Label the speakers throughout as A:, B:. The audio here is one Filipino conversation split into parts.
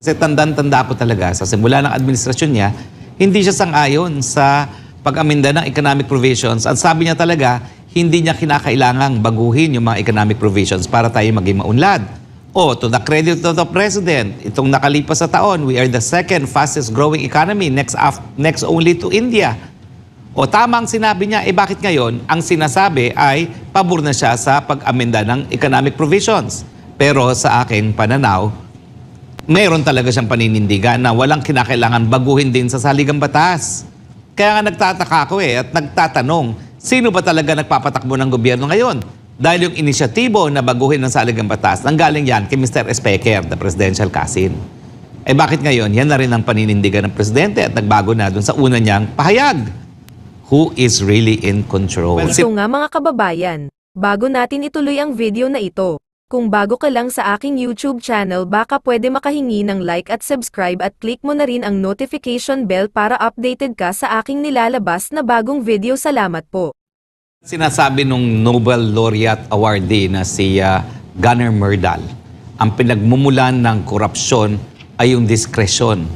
A: Kasi tandang-tanda po talaga sa simula ng administrasyon niya, hindi siya sang-ayon sa pag-aminda ng economic provisions. At sabi niya talaga, hindi niya kinakailangang baguhin yung mga economic provisions para tayo maging maunlad. O, to the credit of the President, itong nakalipas sa taon, we are the second fastest growing economy next only to India. O tamang sinabi niya, bakit ngayon ang sinasabi ay pabor na siya sa pag-aminda ng economic provisions. Pero sa aking pananaw, mayroon talaga siyang paninindigan na walang kinakailangan baguhin din sa saligang batas. Kaya nga nagtataka ako at nagtatanong, sino ba talaga nagpapatakbo ng gobyerno ngayon? Dahil yung inisyatibo na baguhin ng saligang batas, nanggaling yan kay Mr. Speaker, the presidential cousin. Bakit ngayon? Yan na rin ang paninindigan ng presidente at nagbago na dun sa una niyang pahayag. Who is really in control?
B: Ito nga mga kababayan, bago natin ituloy ang video na ito, kung bago ka lang sa aking YouTube channel baka pwede makahingi ng like at subscribe at click mo na rin ang notification bell para updated ka sa aking nilalabas na bagong video. Salamat po.
A: Sinasabi nung Nobel Laureate awardee na si Gunnar Myrdal, ang pinagmumulan ng korupsyon ay yung diskresyon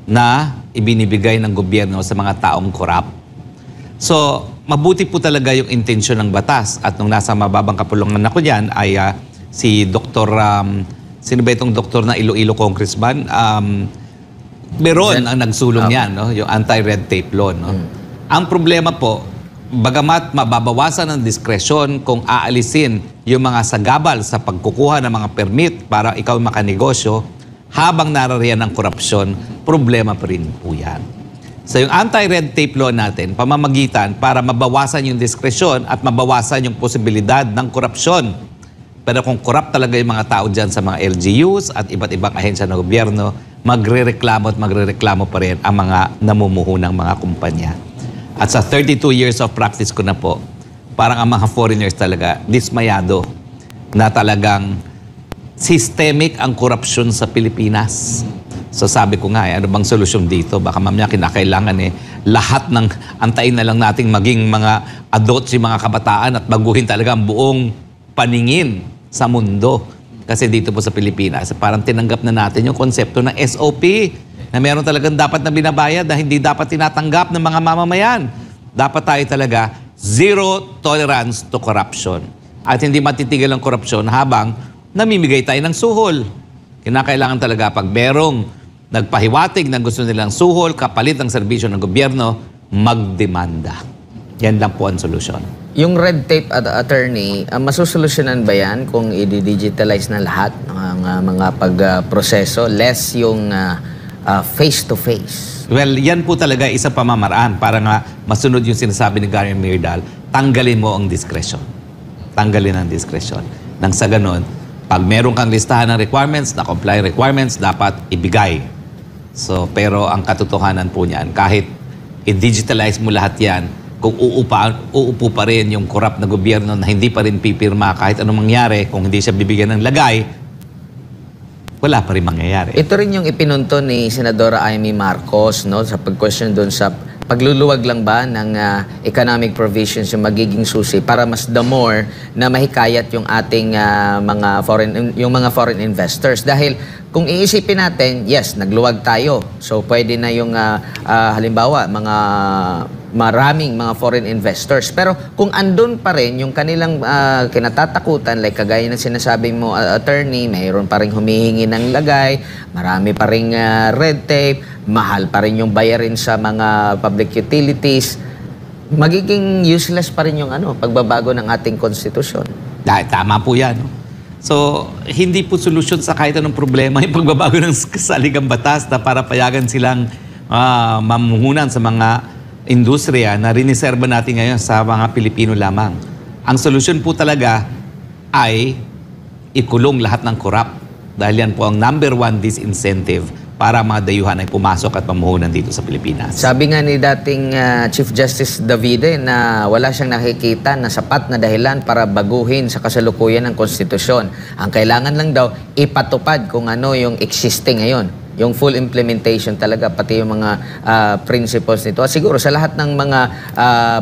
A: na ibinibigay ng gobyerno sa mga taong korap. So, mabuti po talaga yung intensyon ng batas at nung nasa mababang kapulungan ako dyan ay si Dr. Sino ba itong doktor na Iloilo Congressman? Meron ang nagsulong yan, no? Yung anti-red tape law. No? Ang problema po, bagamat mababawasan ang diskresyon kung aalisin yung mga sagabal sa pagkukuha ng mga permit para ikaw makanegosyo, habang narariyan ng korupsyon, problema pa rin po yan. So yung anti-red tape law natin, pamamagitan para mabawasan yung diskresyon at mabawasan yung posibilidad ng korupsyon. Pero kung corrupt talaga yung mga tao dyan sa mga LGUs at iba't ibang ahensya ng gobyerno, magre-reklamo at magre-reklamo pa rin ang mga namumuhunang mga kumpanya. At sa 32 years of practice ko na po, parang ang mga foreigners talaga, dismayado na talagang systemic ang korupsyon sa Pilipinas. So sabi ko nga, ano bang solusyon dito? Baka mamaya kinakailangan lahat ng antayin na lang nating maging mga adults, yung mga kabataan at baguhin talaga ang buong paningin sa mundo. Kasi dito po sa Pilipinas, parang tinanggap na natin yung konsepto ng SOP na meron talagang dapat na binabayad na hindi dapat tinatanggap ng mga mamamayan. Dapat tayo talaga zero tolerance to corruption. At hindi matitigil ang korupsyon habang namimigay tayo ng suhol. Kinakailangan talaga pag merong nagpahiwatig na gusto nilang suhol, kapalit ng serbisyo ng gobyerno, magdemanda. Yan lang po ang solusyon.
C: Yung red tape at attorney, masusolusyonan ba yan kung i-digitalize na lahat ng mga pagproseso? Less yung face-to-face?
A: Well, yan po talaga isa pamamaraan para nga masunod yung sinasabi ni Gunnar Myrdal, tanggalin mo ang diskresyon. Tanggalin ang diskresyon. Nang sa ganon, pag meron kang listahan ng requirements, na comply requirements, dapat ibigay. So, pero ang katotohanan po niyan, kahit i-digitalize mo lahat yan, kung uupo pa rin yung corrupt na gobyerno na hindi pa rin pipirma kahit anong mangyari, kung hindi siya bibigyan ng lagay, wala pa rin mangyayari.
C: Ito rin yung ipinunto ni Senadora Amy Marcos, no, sa pag-question doon sa pagluluwag lang ba ng economic provisions yung magiging susi para mas the more na mahikayat yung ating mga foreign investors. Dahil kung iisipin natin, yes, nagluwag tayo. So pwede na yung halimbawa maraming mga foreign investors. Pero kung andun pa rin yung kanilang kinatatakutan, like kagaya ng sinasabi mo, attorney, mayroon pa rin humihingi ng lagay, marami pa rin red tape, mahal pa rin yung bayarin sa mga public utilities, magiging useless pa rin yung pagbabago ng ating konstitusyon.
A: Tama po yan. So, hindi po solusyon sa kahit anong problema yung pagbabago ng saligang batas na para payagan silang mamuhunan sa mga industriya na riniserba natin ngayon sa mga Pilipino lamang. Ang solusyon po talaga ay ikulong lahat ng korap dahil yan po ang #1 disincentive para mga dayuhan ay pumasok at mamuhunan dito sa Pilipinas.
C: Sabi nga ni dating Chief Justice Davide na wala siyang nakikita na sapat na dahilan para baguhin sa kasalukuyan ng konstitusyon. Ang kailangan lang daw ipatupad kung ano yung existing ngayon. Yung full implementation talaga, pati yung mga principles nito. Siguro sa lahat ng mga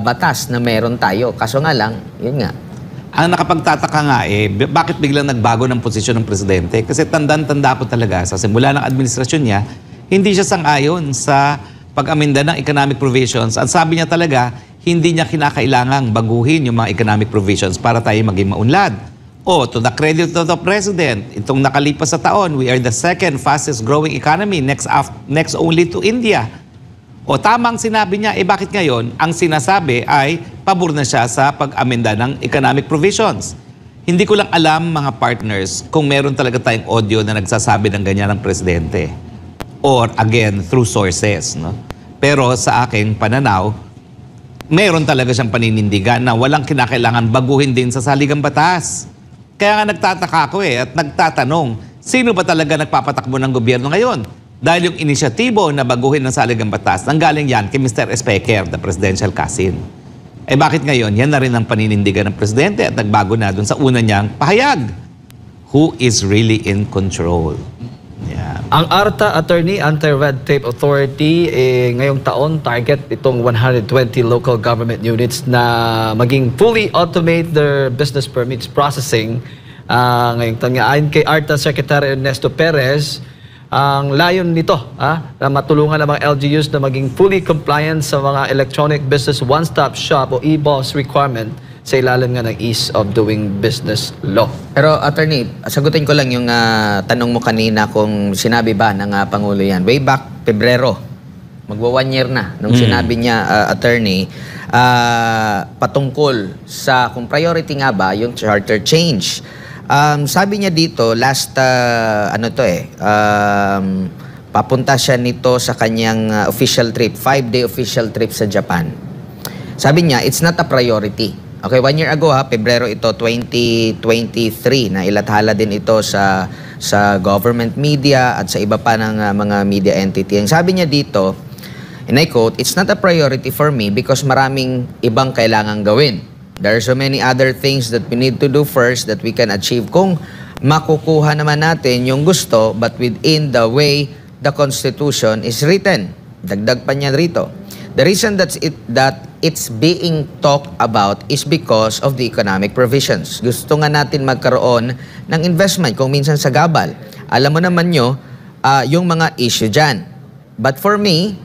C: batas na meron tayo. Kaso nga lang, yun nga.
A: Ang nakapagtataka nga bakit biglang nagbago ng posisyon ng presidente? Kasi tandaan-tanda po talaga sa simula ng administrasyon niya, hindi siya sang-ayon sa pag-aminda ng economic provisions. At sabi niya talaga, hindi niya kinakailangang baguhin yung mga economic provisions para tayo maging maunlad. To the credit of the president, itong nakalipas sa taon, we are the second fastest growing economy next only to India. Tamang sinabi niya, bakit ngayon ang sinasabi ay pabor na siya sa pag-amenda ng economic provisions? Hindi ko lang alam, mga partners, kung meron talaga tayong audio na nagsasabi ng ganyan ng presidente. Or again, through sources. No? Pero sa aking pananaw, meron talaga siyang paninindigan na walang kinakailangan baguhin din sa saligang batas. Kaya nga nagtataka ako at nagtatanong, sino ba talaga nagpapatakbo ng gobyerno ngayon? Dahil yung inisyatibo na baguhin ng saligang batas, nanggaling yan kay Mr. Speaker, the presidential cousin. Bakit ngayon? Yan na rin ang paninindigan ng presidente at nagbago na dun sa una niyang pahayag. Who is really in control? Yeah.
D: Ang ARTA, Attorney, Anti-Red Tape Authority, ngayong taon, target itong 120 local government units na maging fully automate their business permits processing. Ngayong taon nga, ayon kay ARTA Secretary Ernesto Perez, ang layon nito na matulungan ng mga LGUs na maging fully compliant sa mga Electronic Business One-Stop Shop o EBOS requirement sa ilalim nga ng Ease of Doing Business Law.
C: Pero attorney, sagutin ko lang yung tanong mo kanina kung sinabi ba ng Pangulo yan. Way back Pebrero, magwa 1 year na nung sinabi niya, attorney, patungkol sa kung priority nga ba yung charter change. Sabi niya dito, last, papunta siya nito sa kanyang official trip, 5-day official trip sa Japan. Sabi niya, it's not a priority. Okay, 1 year ago Pebrero ito, 2023, na ilathala din ito sa government media at sa iba pa ng mga media entity. Ang sabi niya dito, and I quote, "It's not a priority for me because maraming ibang kailangang gawin. There are so many other things that we need to do first that we can achieve kung makukuha naman natin yung gusto but within the way the Constitution is written." Dagdag pa niya rito. The reason that it's being talked about is because of the economic provisions. Gusto nga natin magkaroon ng investment kung minsan sa gabal. Alam mo naman nyo, yung mga issue dyan. But for me,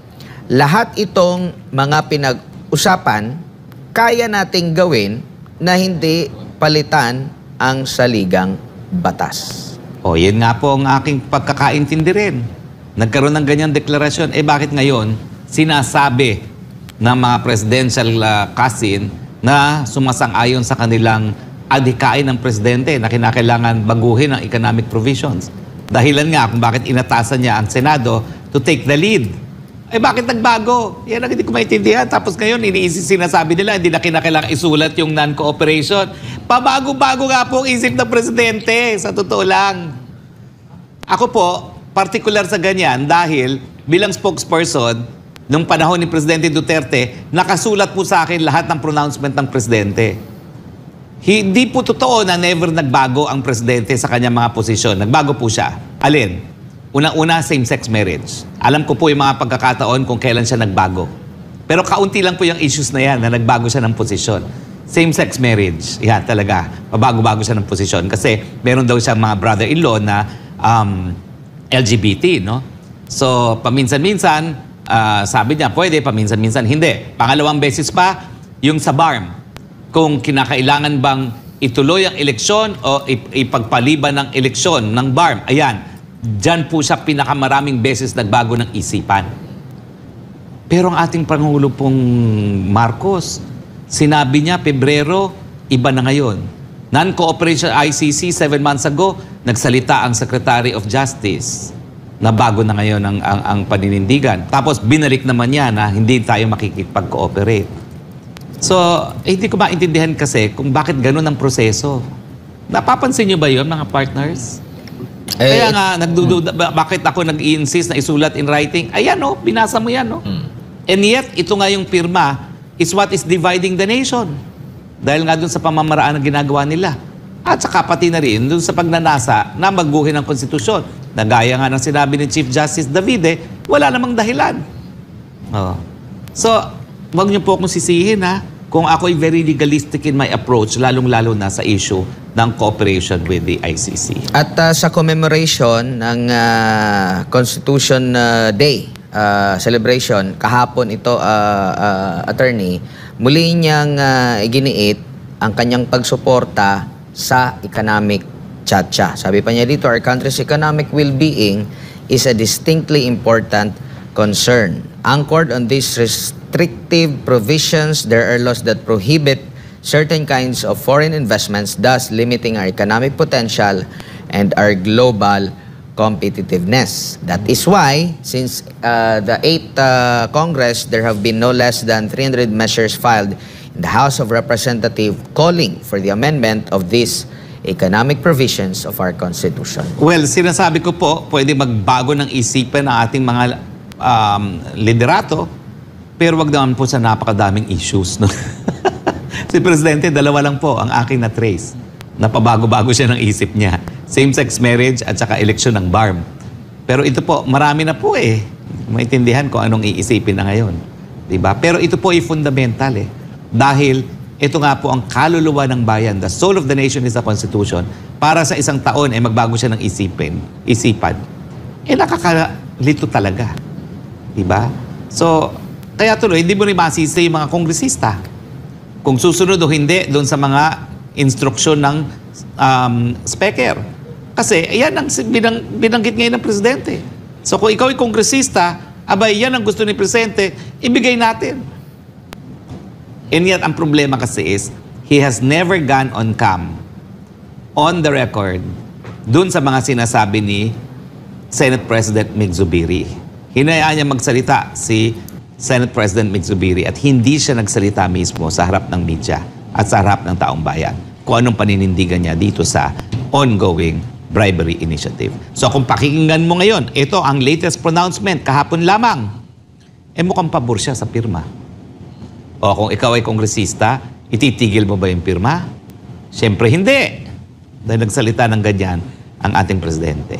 C: lahat itong mga pinag-usapan, kaya nating gawin na hindi palitan ang saligang batas.
A: Yun nga po ang aking pagkakaintindi rin. Nagkaroon ng ganyang deklarasyon. Bakit ngayon sinasabi ng mga presidential cousin na sumasang-ayon sa kanilang adhikain ng presidente na kinakailangan baguhin ang economic provisions? Dahilan nga kung bakit inatasan niya ang Senado to take the lead. Bakit nagbago? Yan ang hindi ko maintindihan. Tapos ngayon, sinasabi nila, hindi na kinakailangan isulat yung non-cooperation. Pabago-bago nga po ang isip ng presidente, sa totoo lang. Ako po, particular sa ganyan dahil bilang spokesperson, nung panahon ni Presidente Duterte, nakasulat po sa akin lahat ng pronouncement ng presidente. Hindi po totoo na never nagbago ang presidente sa kanyang mga posisyon. Nagbago po siya. Alin? Unang-una, same-sex marriage. Alam ko po yung mga pagkakataon kung kailan siya nagbago. Pero kaunti lang po yung issues na yan na nagbago siya ng posisyon. Same-sex marriage, yan talaga. Mabago-bago siya ng posisyon. Kasi meron daw siyang mga brother-in-law na LGBT, no? So, paminsan-minsan, sabi niya, pwede, paminsan-minsan, hindi. Pangalawang beses pa, yung sa BARM. Kung kinakailangan bang ituloy ang eleksyon o ipagpaliban ng eleksyon ng BARM, ayan, diyan po siya pinakamaraming beses nagbago ng isipan. Pero ang ating Pangulo pong Marcos, sinabi niya, Pebrero, iba na ngayon. Non-cooperation ICC, 7 months ago, nagsalita ang Secretary of Justice na bago na ngayon ang paninindigan. Tapos binalik naman niya na hindi tayo makikipag-cooperate. So, hindi ko maintindihan kasi kung bakit ganun ang proseso. Napapansin niyo ba yun, mga partners? Kaya nga, bakit ako nag-i-insist na isulat in writing? Ayan binasa mo yan And yet, ito nga yung pirma is what is dividing the nation. Dahil nga dun sa pamamaraan na ginagawa nila. At saka pati na rin dun sa pagnanasa na magbuhin ng konstitusyon. Nagaya nga ng sinabi ni Chief Justice Davide, wala namang dahilan. So, wag niyo po akong sisihin kung ako'y very legalistic in my approach, lalong-lalo na sa issue ng cooperation with the ICC.
C: At sa commemoration ng Constitution Day celebration, kahapon ito, attorney, muli niyang iginiit ang kanyang pagsuporta sa economic tsa-tsa. Sabi pa niya dito, our country's economic well-being is a distinctly important concern. Anchored on these restrictive provisions, there are laws that prohibit certain kinds of foreign investments, thus limiting our economic potential and our global competitiveness. That is why, since the 8th Congress, there have been no less than 300 measures filed in the House of Representatives calling for the amendment of these economic provisions of our Constitution.
A: Well, sinasabi ko po, pwede magbago ng isipan ng ating mga liderato, pero wag naman po sa napakadaming issues. No? Si Presidente, dalawa lang po ang aking na-trace. Napabago-bago siya ng isip niya. Same-sex marriage at saka eleksyon ng BARM. Pero ito po, marami na po eh. Maintindihan ko anong iisipin na ngayon. Diba? Pero ito po ay fundamental eh. Dahil ito nga po ang kaluluwa ng bayan. The soul of the nation is the Constitution. Para sa isang taon ay magbago siya ng isipan. Eh nakakalito talaga. Diba? So, kaya tuloy, hindi mo rin masisi yung mga kongresista. Kung susunod o hindi doon sa mga instruksyon ng speaker. Kasi yan ang binanggit ngayon ng Presidente. So kung ikaw ay kongresista, abay yan ang gusto ni Presidente, ibigay natin. And yet ang problema kasi is, he has never gone on cam, on the record, doon sa mga sinasabi ni Senate President Mig Zubiri. Hinayaan niya magsalita si Senate President Mig Zubiri at hindi siya nagsalita mismo sa harap ng media at sa harap ng taong bayan kung anong paninindigan niya dito sa ongoing bribery initiative. So kung pakikinggan mo ngayon, ito ang latest pronouncement kahapon lamang, eh mukhang pabor siya sa pirma. O kung ikaw ay kongresista, ititigil mo ba yung pirma? Siyempre hindi. Dahil nagsalita ng ganyan ang ating presidente.